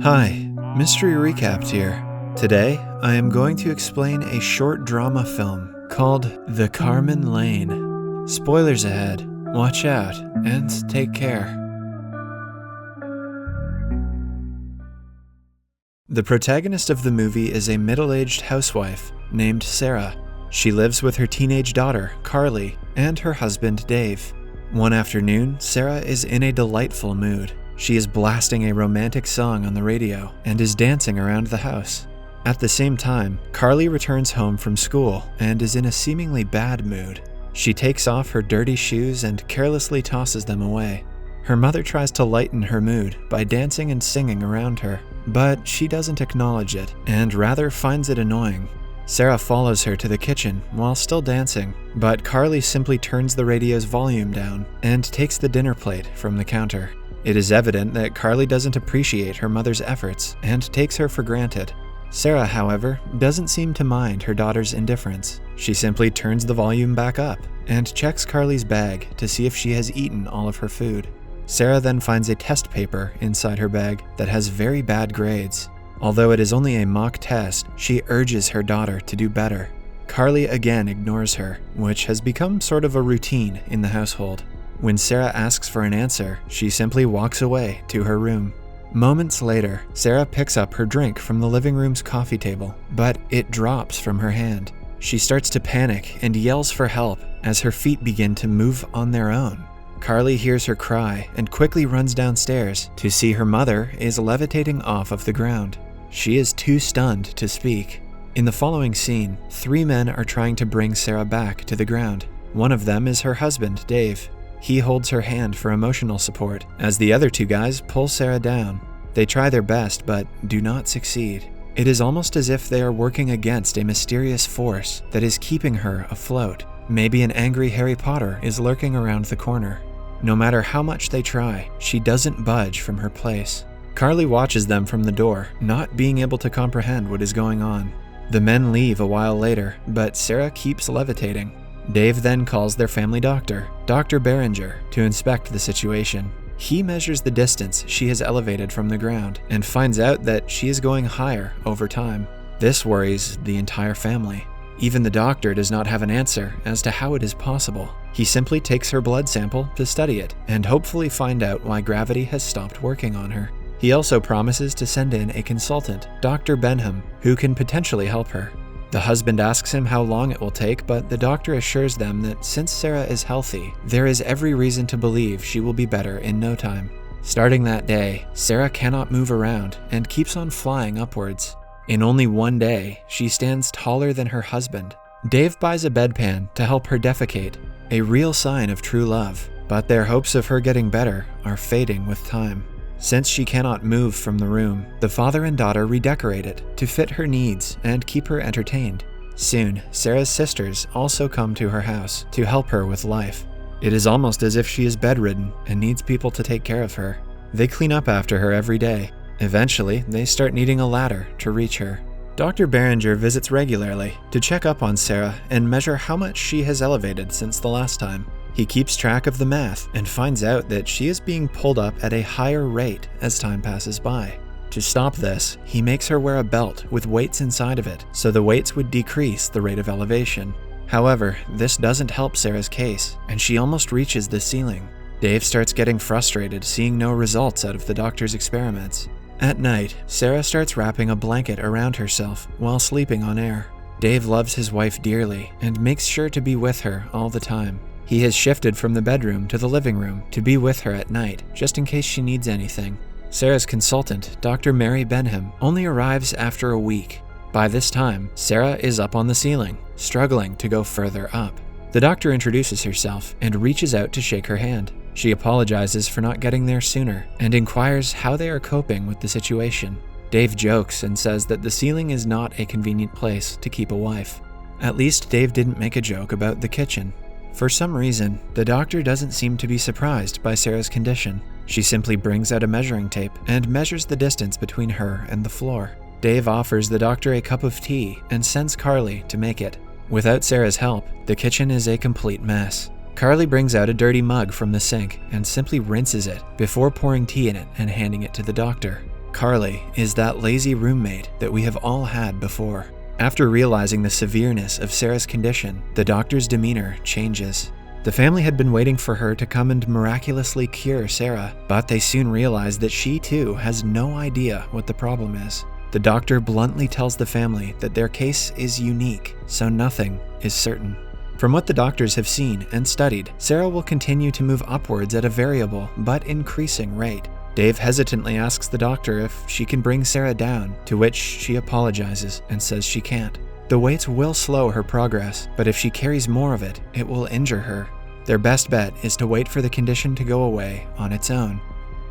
Hi, Mystery Recapped here. Today, I am going to explain a short drama film called The Carmen Lane. Spoilers ahead, watch out, and take care. The protagonist of the movie is a middle-aged housewife named Sarah. She lives with her teenage daughter, Carly, and her husband, Dave. One afternoon, Sarah is in a delightful mood. She is blasting a romantic song on the radio and is dancing around the house. At the same time, Carly returns home from school and is in a seemingly bad mood. She takes off her dirty shoes and carelessly tosses them away. Her mother tries to lighten her mood by dancing and singing around her, but she doesn't acknowledge it and rather finds it annoying. Sarah follows her to the kitchen while still dancing, but Carly simply turns the radio's volume down and takes the dinner plate from the counter. It is evident that Carly doesn't appreciate her mother's efforts and takes her for granted. Sarah, however, doesn't seem to mind her daughter's indifference. She simply turns the volume back up and checks Carly's bag to see if she has eaten all of her food. Sarah then finds a test paper inside her bag that has very bad grades. Although it is only a mock test, she urges her daughter to do better. Carly again ignores her, which has become sort of a routine in the household. When Sarah asks for an answer, she simply walks away to her room. Moments later, Sarah picks up her drink from the living room's coffee table, but it drops from her hand. She starts to panic and yells for help as her feet begin to move on their own. Carly hears her cry and quickly runs downstairs to see her mother is levitating off of the ground. She is too stunned to speak. In the following scene, 3 men are trying to bring Sarah back to the ground. One of them is her husband, Dave. He holds her hand for emotional support as the other 2 guys pull Sarah down. They try their best but do not succeed. It is almost as if they are working against a mysterious force that is keeping her afloat. Maybe an angry Harry Potter is lurking around the corner. No matter how much they try, she doesn't budge from her place. Carly watches them from the door, not being able to comprehend what is going on. The men leave a while later, but Sarah keeps levitating. Dave then calls their family doctor, Dr. Berenger, to inspect the situation. He measures the distance she has elevated from the ground and finds out that she is going higher over time. This worries the entire family. Even the doctor does not have an answer as to how it is possible. He simply takes her blood sample to study it and hopefully find out why gravity has stopped working on her. He also promises to send in a consultant, Dr. Benham, who can potentially help her. The husband asks him how long it will take, but the doctor assures them that since Sarah is healthy, there is every reason to believe she will be better in no time. Starting that day, Sarah cannot move around and keeps on flying upwards. In only one day, she stands taller than her husband. Dave buys a bedpan to help her defecate, a real sign of true love, but their hopes of her getting better are fading with time. Since she cannot move from the room, the father and daughter redecorate it to fit her needs and keep her entertained. Soon, Sarah's sisters also come to her house to help her with life. It is almost as if she is bedridden and needs people to take care of her. They clean up after her every day. Eventually, they start needing a ladder to reach her. Dr. Berenger visits regularly to check up on Sarah and measure how much she has elevated since the last time. He keeps track of the math and finds out that she is being pulled up at a higher rate as time passes by. To stop this, he makes her wear a belt with weights inside of it, so the weights would decrease the rate of elevation. However, this doesn't help Sarah's case, and she almost reaches the ceiling. Dave starts getting frustrated seeing no results out of the doctor's experiments. At night, Sarah starts wrapping a blanket around herself while sleeping on air. Dave loves his wife dearly and makes sure to be with her all the time. He has shifted from the bedroom to the living room to be with her at night, just in case she needs anything. Sarah's consultant, Dr. Mary Benham, only arrives after a week. By this time, Sarah is up on the ceiling, struggling to go further up. The doctor introduces herself and reaches out to shake her hand. She apologizes for not getting there sooner and inquires how they are coping with the situation. Dave jokes and says that the ceiling is not a convenient place to keep a wife. At least Dave didn't make a joke about the kitchen. For some reason, the doctor doesn't seem to be surprised by Sarah's condition. She simply brings out a measuring tape and measures the distance between her and the floor. Dave offers the doctor a cup of tea and sends Carly to make it. Without Sarah's help, the kitchen is a complete mess. Carly brings out a dirty mug from the sink and simply rinses it before pouring tea in it and handing it to the doctor. Carly is that lazy roommate that we have all had before. After realizing the severeness of Sarah's condition, the doctor's demeanor changes. The family had been waiting for her to come and miraculously cure Sarah, but they soon realized that she too has no idea what the problem is. The doctor bluntly tells the family that their case is unique, so nothing is certain. From what the doctors have seen and studied, Sarah will continue to move upwards at a variable but increasing rate. Dave hesitantly asks the doctor if she can bring Sarah down, to which she apologizes and says she can't. The weights will slow her progress, but if she carries more of it, it will injure her. Their best bet is to wait for the condition to go away on its own.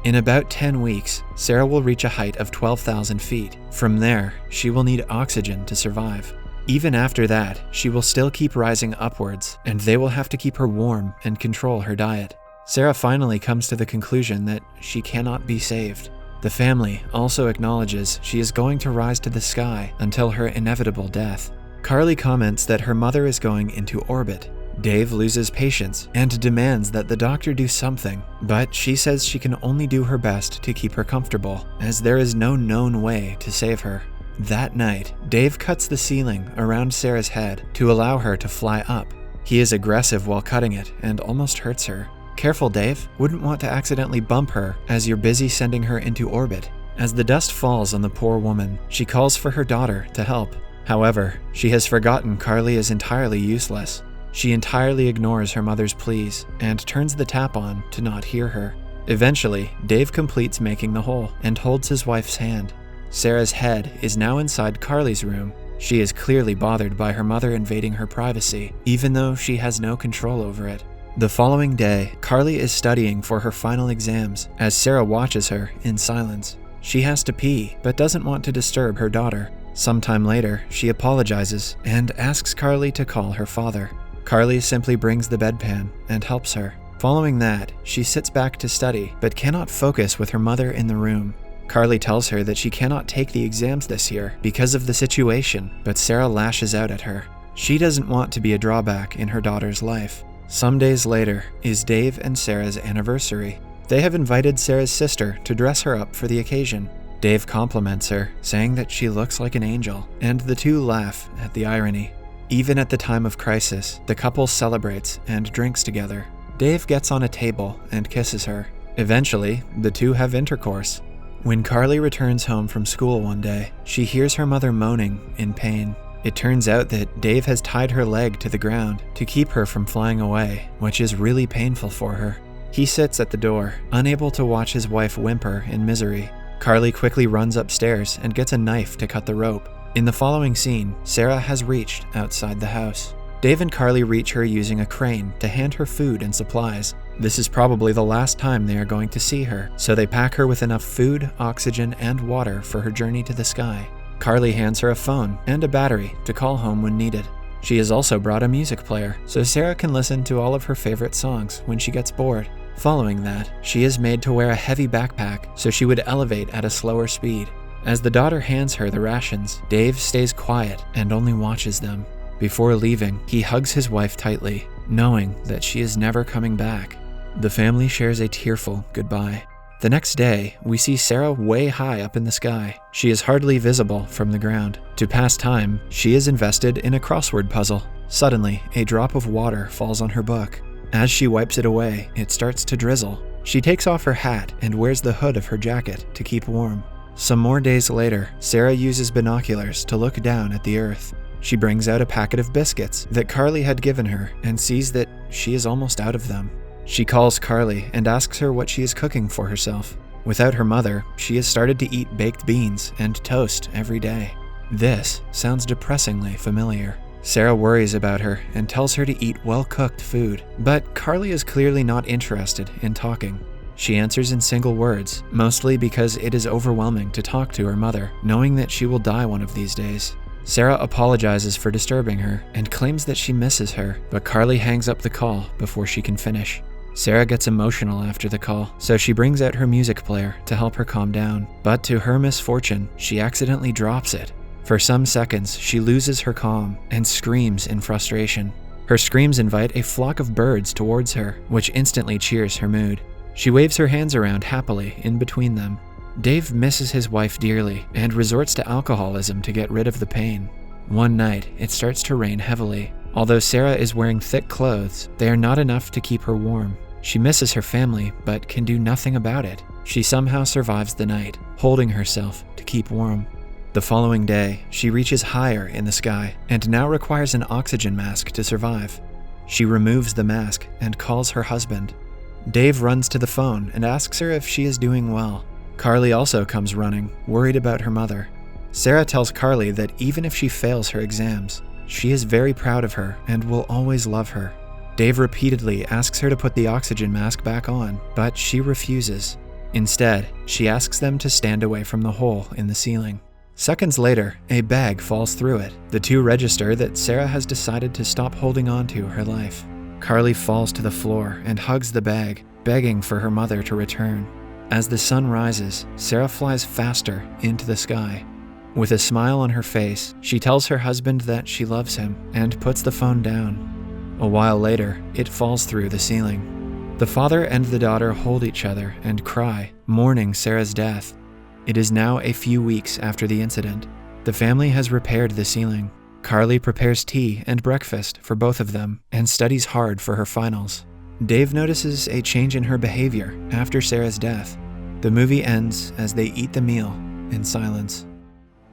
In about 10 weeks, Sarah will reach a height of 12,000 feet. From there, she will need oxygen to survive. Even after that, she will still keep rising upwards, and they will have to keep her warm and control her diet. Sarah finally comes to the conclusion that she cannot be saved. The family also acknowledges she is going to rise to the sky until her inevitable death. Carly comments that her mother is going into orbit. Dave loses patience and demands that the doctor do something, but she says she can only do her best to keep her comfortable, as there is no known way to save her. That night, Dave cuts the ceiling around Sarah's head to allow her to fly up. He is aggressive while cutting it and almost hurts her. Careful, Dave. Wouldn't want to accidentally bump her as you're busy sending her into orbit. As the dust falls on the poor woman, she calls for her daughter to help. However, she has forgotten Carly is entirely useless. She entirely ignores her mother's pleas and turns the tap on to not hear her. Eventually, Dave completes making the hole and holds his wife's hand. Sarah's head is now inside Carly's room. She is clearly bothered by her mother invading her privacy, even though she has no control over it. The following day, Carly is studying for her final exams as Sarah watches her in silence. She has to pee, but doesn't want to disturb her daughter. Sometime later, she apologizes and asks Carly to call her father. Carly simply brings the bedpan and helps her. Following that, she sits back to study, but cannot focus with her mother in the room. Carly tells her that she cannot take the exams this year because of the situation, but Sarah lashes out at her. She doesn't want to be a drawback in her daughter's life. Some days later is Dave and Sarah's anniversary. They have invited Sarah's sister to dress her up for the occasion. Dave compliments her, saying that she looks like an angel, and the two laugh at the irony. Even at the time of crisis, the couple celebrates and drinks together. Dave gets on a table and kisses her. Eventually, the two have intercourse. When Carly returns home from school one day, she hears her mother moaning in pain. It turns out that Dave has tied her leg to the ground to keep her from flying away, which is really painful for her. He sits at the door, unable to watch his wife whimper in misery. Carly quickly runs upstairs and gets a knife to cut the rope. In the following scene, Sarah has reached outside the house. Dave and Carly reach her using a crane to hand her food and supplies. This is probably the last time they are going to see her, so they pack her with enough food, oxygen, and water for her journey to the sky. Carly hands her a phone and a battery to call home when needed. She has also brought a music player, so Sarah can listen to all of her favorite songs when she gets bored. Following that, she is made to wear a heavy backpack so she would elevate at a slower speed. As the daughter hands her the rations, Dave stays quiet and only watches them. Before leaving, he hugs his wife tightly, knowing that she is never coming back. The family shares a tearful goodbye. The next day, we see Sarah way high up in the sky. She is hardly visible from the ground. To pass time, she is invested in a crossword puzzle. Suddenly, a drop of water falls on her book. As she wipes it away, it starts to drizzle. She takes off her hat and wears the hood of her jacket to keep warm. Some more days later, Sarah uses binoculars to look down at the earth. She brings out a packet of biscuits that Carly had given her and sees that she is almost out of them. She calls Carly and asks her what she is cooking for herself. Without her mother, she has started to eat baked beans and toast every day. This sounds depressingly familiar. Sarah worries about her and tells her to eat well-cooked food, but Carly is clearly not interested in talking. She answers in single words, mostly because it is overwhelming to talk to her mother, knowing that she will die one of these days. Sarah apologizes for disturbing her and claims that she misses her, but Carly hangs up the call before she can finish. Sarah gets emotional after the call, so she brings out her music player to help her calm down. But to her misfortune, she accidentally drops it. For some seconds, she loses her calm and screams in frustration. Her screams invite a flock of birds towards her, which instantly cheers her mood. She waves her hands around happily in between them. Dave misses his wife dearly and resorts to alcoholism to get rid of the pain. One night, it starts to rain heavily. Although Sarah is wearing thick clothes, they are not enough to keep her warm. She misses her family, but can do nothing about it. She somehow survives the night, holding herself to keep warm. The following day, she reaches higher in the sky and now requires an oxygen mask to survive. She removes the mask and calls her husband. Dave runs to the phone and asks her if she is doing well. Carly also comes running, worried about her mother. Sarah tells Carly that even if she fails her exams, she is very proud of her and will always love her. Dave repeatedly asks her to put the oxygen mask back on, but she refuses. Instead, she asks them to stand away from the hole in the ceiling. Seconds later, a bag falls through it. The two register that Sarah has decided to stop holding on to her life. Carly falls to the floor and hugs the bag, begging for her mother to return. As the sun rises, Sarah flies faster into the sky. With a smile on her face, she tells her husband that she loves him and puts the phone down. A while later, it falls through the ceiling. The father and the daughter hold each other and cry, mourning Sarah's death. It is now a few weeks after the incident. The family has repaired the ceiling. Carly prepares tea and breakfast for both of them and studies hard for her finals. Dave notices a change in her behavior after Sarah's death. The movie ends as they eat the meal in silence.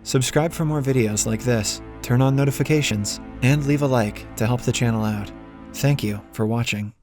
Subscribe for more videos like this, turn on notifications, and leave a like to help the channel out. Thank you for watching.